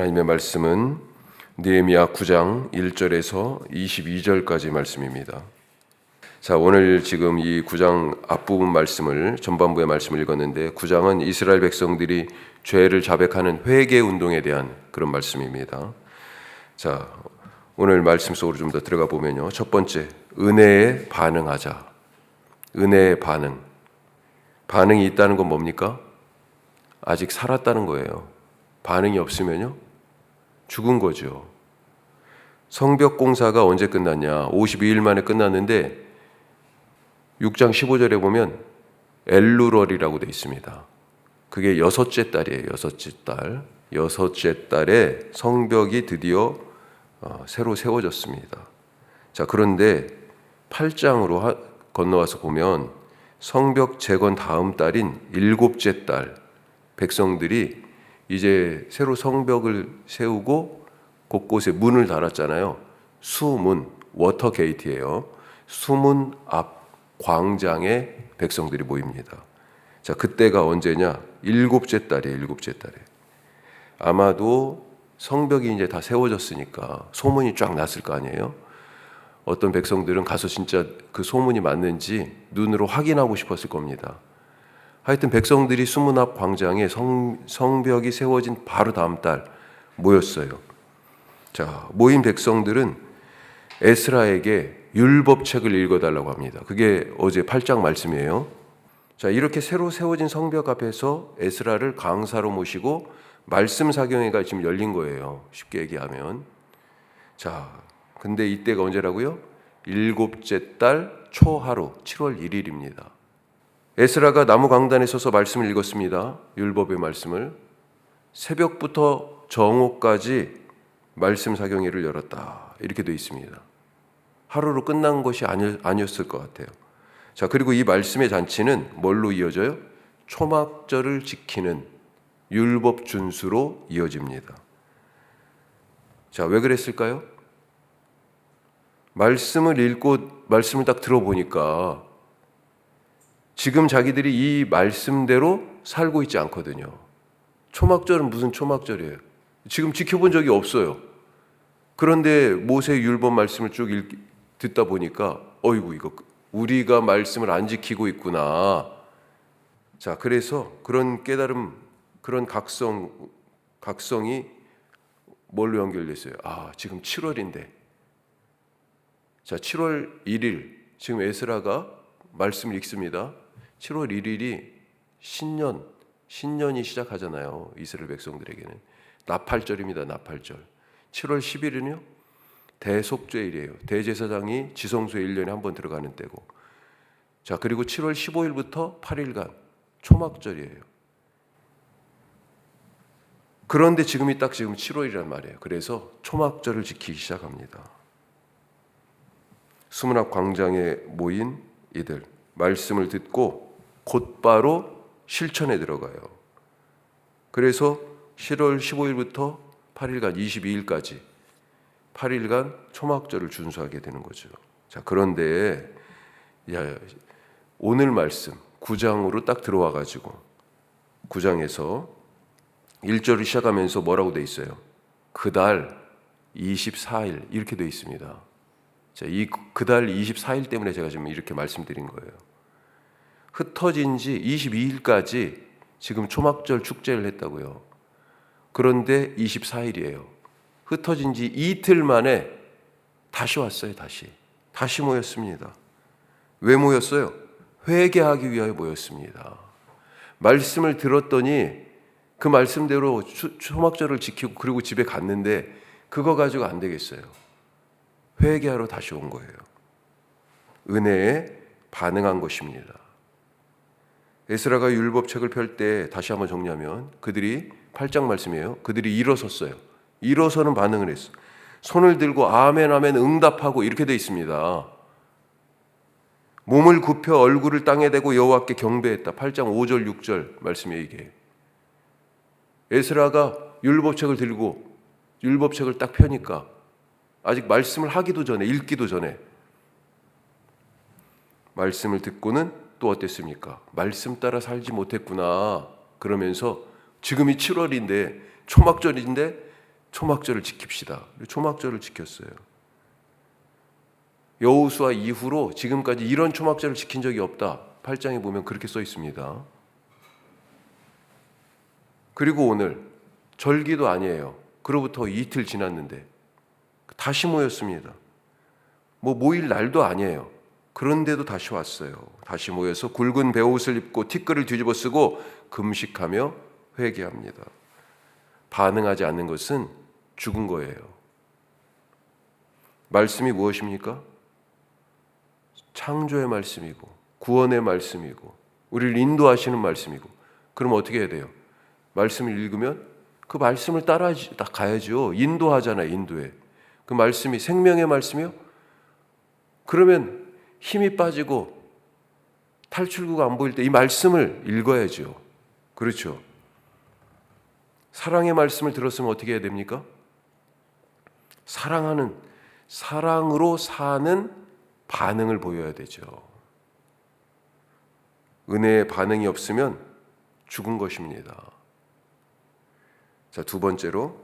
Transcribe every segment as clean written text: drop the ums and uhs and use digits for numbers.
하나님의 말씀은 느헤미야 9장 1절에서 22절까지 말씀입니다. 자, 오늘 지금 이 9장 앞부분 말씀을, 전반부의 말씀을 읽었는데 9장은 이스라엘 백성들이 죄를 자백하는 회개 운동에 대한 그런 말씀입니다. 자, 오늘 말씀 속으로 좀 더 들어가 보면요. 첫 번째, 은혜에 반응하자. 은혜의 반응. 반응이 있다는 건 뭡니까? 아직 살았다는 거예요. 반응이 없으면요? 죽은 거죠. 성벽 공사가 언제 끝났냐? 52일 만에 끝났는데 6장 15절에 보면 엘루럴이라고 되어 있습니다. 그게 여섯째 달이에요. 여섯째 달에 성벽이 드디어 새로 세워졌습니다. 자, 그런데 8장으로 건너와서 보면 성벽 재건 다음 달인 7째 달 백성들이 이제 새로 성벽을 세우고 곳곳에 문을 달았잖아요. 수문, 워터게이트예요. 수문 앞 광장에 백성들이 모입니다. 자, 그때가 언제냐? 7째 달이에요. 7째 달에. 아마도 성벽이 이제 다 세워졌으니까 소문이 쫙 났을 거 아니에요. 어떤 백성들은 가서 진짜 그 소문이 맞는지 눈으로 확인하고 싶었을 겁니다. 하여튼 백성들이 수문 앞 광장에 성벽이 세워진 바로 다음 달 모였어요. 자, 모인 백성들은 에스라에게 율법책을 읽어달라고 합니다. 그게 어제 8장 말씀이에요. 자, 이렇게 새로 세워진 성벽 앞에서 에스라를 강사로 모시고 말씀 사경회가 지금 열린 거예요. 쉽게 얘기하면. 자, 근데 이때가 언제라고요? 7째 달 초하루 7월 1일입니다. 에스라가 나무 강단에 서서 말씀을 읽었습니다. 율법의 말씀을. 새벽부터 정오까지 말씀 사경회를 열었다. 이렇게 되어 있습니다. 하루로 끝난 것이 아니었을 것 같아요. 자, 그리고 이 말씀의 잔치는 뭘로 이어져요? 초막절을 지키는 율법 준수로 이어집니다. 자, 왜 그랬을까요? 말씀을 읽고 말씀을 딱 들어보니까 지금 자기들이 이 말씀대로 살고 있지 않거든요. 초막절은 무슨 초막절이에요? 지금 지켜본 적이 없어요. 그런데 모세의 율법 말씀을 쭉 듣다 보니까 어이구, 이거 우리가 말씀을 안 지키고 있구나. 자, 그래서 그런 깨달음, 그런 각성이 뭘로 연결됐어요? 아, 지금 7월인데. 자, 7월 1일 지금 에스라가 말씀을 읽습니다. 7월 1일이 신년이 시작하잖아요. 이스라엘 백성들에게는. 나팔절입니다. 나팔절. 7월 10일은요. 대속죄일이에요. 대제사장이 지성소에 1년에 한 번 들어가는 때고. 자, 그리고 7월 15일부터 8일간 초막절이에요. 그런데 지금이 딱 지금 7월이란 말이에요. 그래서 초막절을 지키기 시작합니다. 수문 앞 광장에 모인 이들 말씀을 듣고 곧바로 실천에 들어가요. 그래서 7월 15일부터 8일간 22일까지 8일간 초막절을 준수하게 되는 거죠. 자, 그런데 오늘 말씀 9장으로 딱 들어와 가지고 9장에서 1절을 시작하면서 뭐라고 돼 있어요? 그달 24일 이렇게 돼 있습니다. 자, 이 그달 24일 때문에 제가 지금 이렇게 말씀드린 거예요. 흩어진 지 22일까지 지금 초막절 축제를 했다고요. 그런데 24일이에요. 흩어진 지 이틀 만에 다시 왔어요. 다시 모였습니다. 왜 모였어요? 회개하기 위하여 모였습니다. 말씀을 들었더니 그 말씀대로 초막절을 지키고 그리고 집에 갔는데 그거 가지고 안 되겠어요. 회개하러 다시 온 거예요. 은혜에 반응한 것입니다. 에스라가 율법책을 펼 때 다시 한번 정리하면 그들이 8장 말씀이에요. 그들이 일어섰어요. 일어서는 반응을 했어요. 손을 들고 아멘 아멘 응답하고 이렇게 돼 있습니다. 몸을 굽혀 얼굴을 땅에 대고 여호와께 경배했다. 8장 5절 6절 말씀이에요. 이게 에스라가 율법책을 들고 율법책을 딱 펴니까 아직 말씀을 하기도 전에 읽기도 전에 말씀을 듣고는 또 어땠습니까? 말씀 따라 살지 못했구나. 그러면서 지금이 7월인데 초막절인데 초막절을 지킵시다. 초막절을 지켰어요. 여호수아 이후로 지금까지 이런 초막절을 지킨 적이 없다. 8장에 보면 그렇게 써 있습니다. 그리고 오늘 절기도 아니에요. 그로부터 이틀 지났는데 다시 모였습니다. 모일 날도 아니에요. 그런데도 다시 왔어요. 다시 모여서 굵은 베옷을 입고 티끌을 뒤집어 쓰고 금식하며 회개합니다. 반응하지 않는 것은 죽은 거예요. 말씀이 무엇입니까? 창조의 말씀이고 구원의 말씀이고 우리를 인도하시는 말씀이고, 그럼 어떻게 해야 돼요? 말씀을 읽으면 그 말씀을 따라 가야죠. 인도하잖아요. 인도해. 그 말씀이 생명의 말씀이요? 그러면 힘이 빠지고 탈출구가 안 보일 때 이 말씀을 읽어야죠. 그렇죠. 사랑의 말씀을 들었으면 어떻게 해야 됩니까? 사랑으로 사는 반응을 보여야 되죠. 은혜의 반응이 없으면 죽은 것입니다. 자, 두 번째로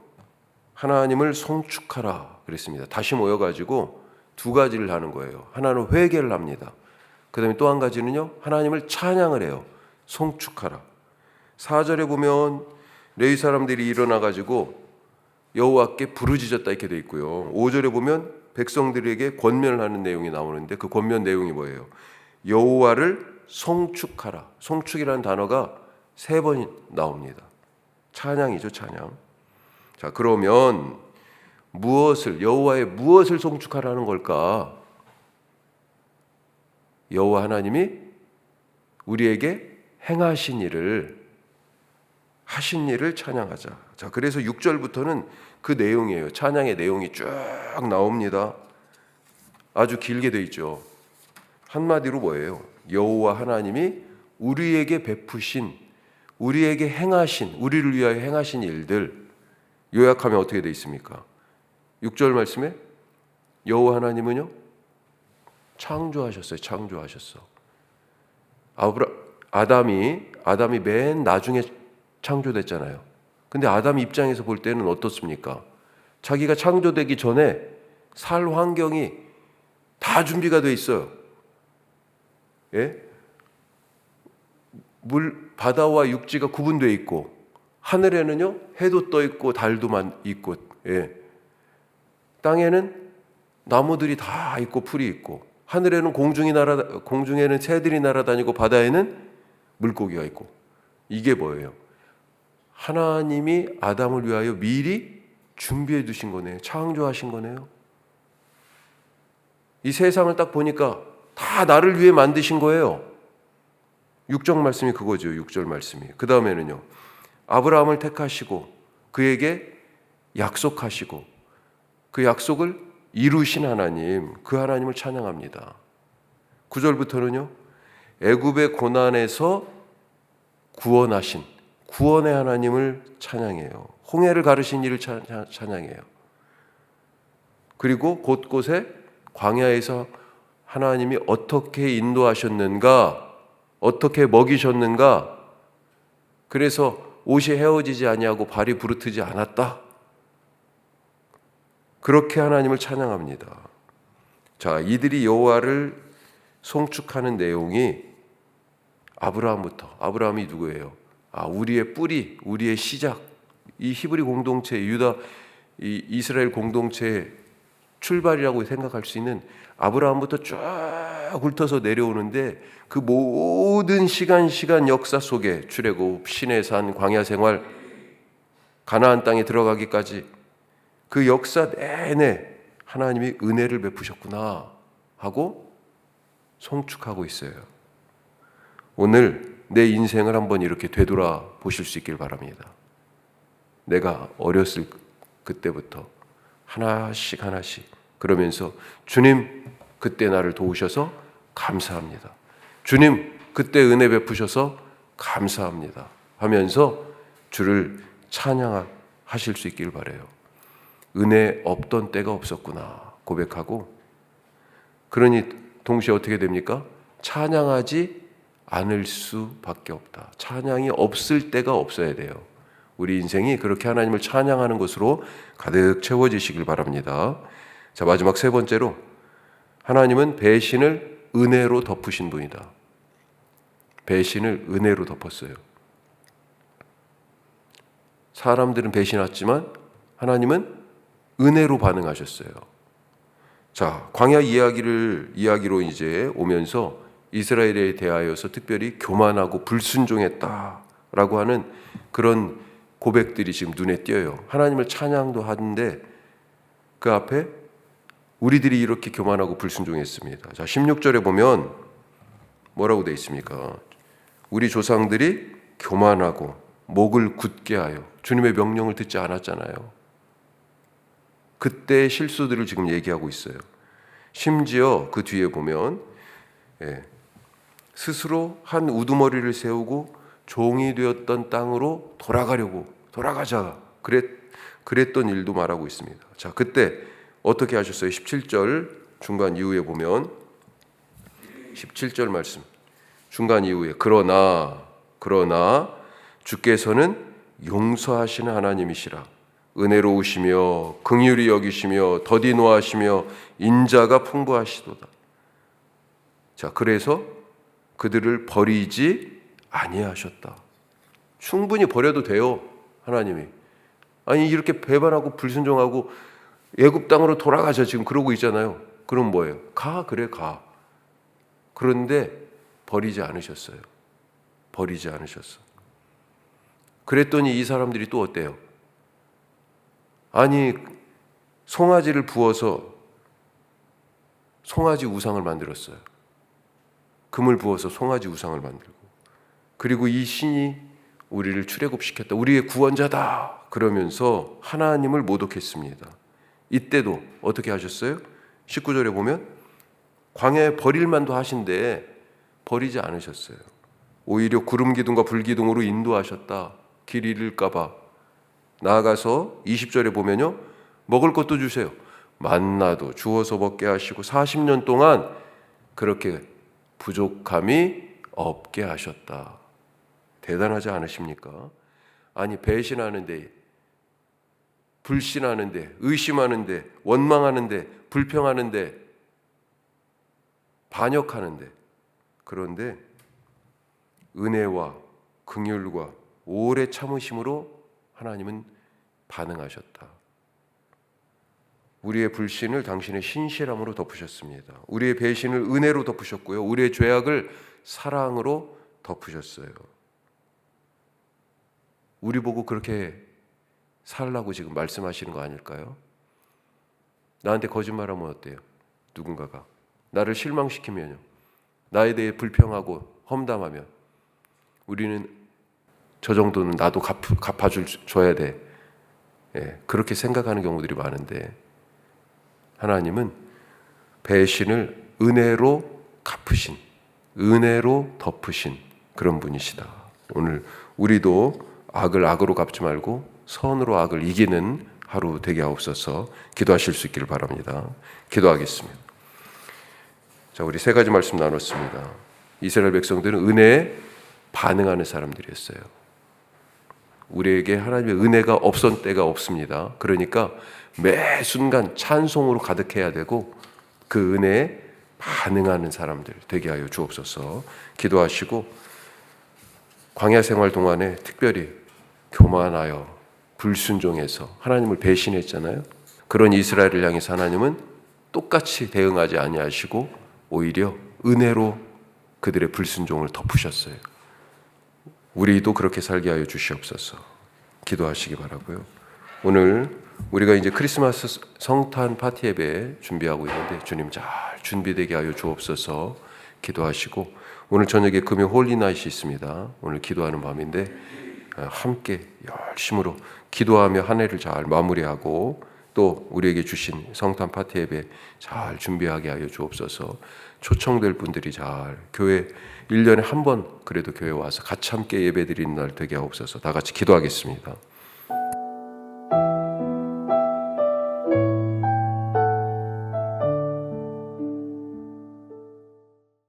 하나님을 송축하라 그랬습니다. 다시 모여가지고 두 가지를 하는 거예요. 하나는 회개를 합니다. 그 다음에 또 한 가지는요, 하나님을 찬양을 해요. 송축하라. 4절에 보면 레위 사람들이 일어나가지고 여호와께 부르짖었다 이렇게 돼 있고요. 5절에 보면 백성들에게 권면을 하는 내용이 나오는데 그 권면 내용이 뭐예요? 여호와를 송축하라. 송축이라는 단어가 3번 나옵니다. 찬양이죠, 찬양. 자, 그러면 여호와의 무엇을 송축하라는 걸까? 여호와 하나님이 우리에게 하신 일을 찬양하자. 자, 그래서 6절부터는 그 내용이에요. 찬양의 내용이 쭉 나옵니다. 아주 길게 돼 있죠. 한마디로 뭐예요? 여호와 하나님이 우리에게 베푸신, 우리에게 행하신, 우리를 위하여 행하신 일들, 요약하면 어떻게 돼 있습니까? 6절 말씀에 여호와 하나님은요, 창조하셨어요. 창조하셨어. 아담이 맨 나중에 창조됐잖아요. 근데 아담 입장에서 볼 때는 어떻습니까? 자기가 창조되기 전에 살 환경이 다 준비가 돼 있어요. 예? 바다와 육지가 구분되어 있고, 하늘에는요 해도 떠 있고 달도 있고, 예. 땅에는 나무들이 다 있고 풀이 있고, 하늘에는 공중에는 새들이 날아다니고, 바다에는 물고기가 있고. 이게 뭐예요? 하나님이 아담을 위하여 미리 준비해 두신 거네요. 창조하신 거네요. 이 세상을 딱 보니까 다 나를 위해 만드신 거예요. 6절 말씀이 그거죠. 6절 말씀이. 그 다음에는요, 아브라함을 택하시고 그에게 약속하시고 그 약속을 이루신 하나님, 그 하나님을 찬양합니다. 9절부터는요, 애굽의 고난에서 구원하신 구원의 하나님을 찬양해요. 홍해를 가르신 이를 찬양해요. 그리고 곳곳에 광야에서 하나님이 어떻게 인도하셨는가, 어떻게 먹이셨는가, 그래서 옷이 헤어지지 아니하고 발이 부르트지 않았다. 그렇게 하나님을 찬양합니다. 자, 이들이 여호와를 송축하는 내용이 아브라함이 누구예요? 우리의 뿌리, 우리의 시작, 이 히브리 공동체, 이스라엘 공동체의 출발이라고 생각할 수 있는 아브라함부터 쫙 훑어서 내려오는데, 그 모든 시간 역사 속에 출애굽, 시내산, 광야 생활, 가나안 땅에 들어가기까지 그 역사 내내 하나님이 은혜를 베푸셨구나 하고 송축하고 있어요. 오늘 내 인생을 한번 이렇게 되돌아 보실 수 있길 바랍니다. 내가 어렸을 그때부터 하나씩 그러면서 주님, 그때 나를 도우셔서 감사합니다. 주님, 그때 은혜 베푸셔서 감사합니다 하면서 주를 찬양하실 수 있길 바라요. 은혜 없던 때가 없었구나 고백하고, 그러니 동시에 어떻게 됩니까? 찬양하지 않을 수밖에 없다. 찬양이 없을 때가 없어야 돼요. 우리 인생이 그렇게 하나님을 찬양하는 것으로 가득 채워지시길 바랍니다. 자, 마지막 세 번째로, 하나님은 배신을 은혜로 덮으신 분이다. 배신을 은혜로 덮었어요. 사람들은 배신했지만 하나님은 은혜로 반응하셨어요. 자, 광야 이야기로 이제 오면서 이스라엘에 대하여서 특별히 교만하고 불순종했다라고 하는 그런 고백들이 지금 눈에 띄어요. 하나님을 찬양도 하는데 그 앞에 우리들이 이렇게 교만하고 불순종했습니다. 자, 16절에 보면 뭐라고 되어 있습니까? 우리 조상들이 교만하고 목을 굳게 하여 주님의 명령을 듣지 않았잖아요. 그때의 실수들을 지금 얘기하고 있어요. 심지어 그 뒤에 보면 스스로 한 우두머리를 세우고 종이 되었던 땅으로 돌아가자 그랬던 일도 말하고 있습니다. 자, 그때 어떻게 하셨어요? 17절 중간 이후에 보면 17절 말씀 중간 이후에 그러나 주께서는 용서하시는 하나님이시라. 은혜로우시며 긍휼히 여기시며 더디 노하시며 인자가 풍부하시도다. 자, 그래서 그들을 버리지 아니하셨다. 충분히 버려도 돼요, 하나님이. 아니, 이렇게 배반하고 불순종하고 애굽 땅으로 돌아가자 지금 그러고 있잖아요. 그럼 뭐예요? 가. 그런데 버리지 않으셨어요. 그랬더니 이 사람들이 또 어때요? 아니, 송아지를 부어서 송아지 우상을 만들었어요. 금을 부어서 송아지 우상을 만들고, 그리고 이 신이 우리를 출애굽시켰다, 우리의 구원자다 그러면서 하나님을 모독했습니다. 이때도 어떻게 하셨어요? 19절에 보면 광야에 버릴 만도 하신데 버리지 않으셨어요. 오히려 구름 기둥과 불 기둥으로 인도하셨다. 길 잃을까 봐. 나아가서 20절에 보면요, 먹을 것도 주세요. 만나도 주어서 먹게 하시고 40년 동안 그렇게 부족함이 없게 하셨다. 대단하지 않으십니까? 아니, 배신하는데, 불신하는데, 의심하는데, 원망하는데, 불평하는데, 반역하는데, 그런데 은혜와 긍휼과 오래 참으심으로 하나님은 반응하셨다. 우리의 불신을 당신의 신실함으로 덮으셨습니다. 우리의 배신을 은혜로 덮으셨고요, 우리의 죄악을 사랑으로 덮으셨어요. 우리 보고 그렇게 살라고 지금 말씀하시는 거 아닐까요? 나한테 거짓말하면 어때요? 누군가가 나를 실망시키면요, 나에 대해 불평하고 험담하면 우리는 저 정도는 나도 갚아줘야 돼. 그렇게 생각하는 경우들이 많은데, 하나님은 배신을 은혜로 갚으신, 은혜로 덮으신 그런 분이시다. 오늘 우리도 악을 악으로 갚지 말고 선으로 악을 이기는 하루 되게 하옵소서. 기도하실 수 있기를 바랍니다. 기도하겠습니다. 자, 우리 세 가지 말씀 나눴습니다. 이스라엘 백성들은 은혜에 반응하는 사람들이었어요. 우리에게 하나님의 은혜가 없던 때가 없습니다. 그러니까 매 순간 찬송으로 가득해야 되고 그 은혜에 반응하는 사람들 되게 하여 주옵소서. 기도하시고, 광야 생활 동안에 특별히 교만하여 불순종해서 하나님을 배신했잖아요. 그런 이스라엘을 향해서 하나님은 똑같이 대응하지 아니하시고 오히려 은혜로 그들의 불순종을 덮으셨어요. 우리도 그렇게 살게 하여 주시옵소서. 기도하시기 바라고요. 오늘 우리가 이제 크리스마스 성탄 파티 예배 준비하고 있는데 주님 잘 준비되게 하여 주옵소서. 기도하시고, 오늘 저녁에 금요 홀리나잇이 있습니다. 오늘 기도하는 밤인데 함께 열심으로 기도하며 한 해를 잘 마무리하고 또 우리에게 주신 성탄 파티 예배 잘 준비하게 하여 주옵소서. 초청될 분들이 잘 교회 1년에 한 번 그래도 교회 와서 같이 함께 예배 드리는 날 되게 하옵소서. 다 같이 기도하겠습니다.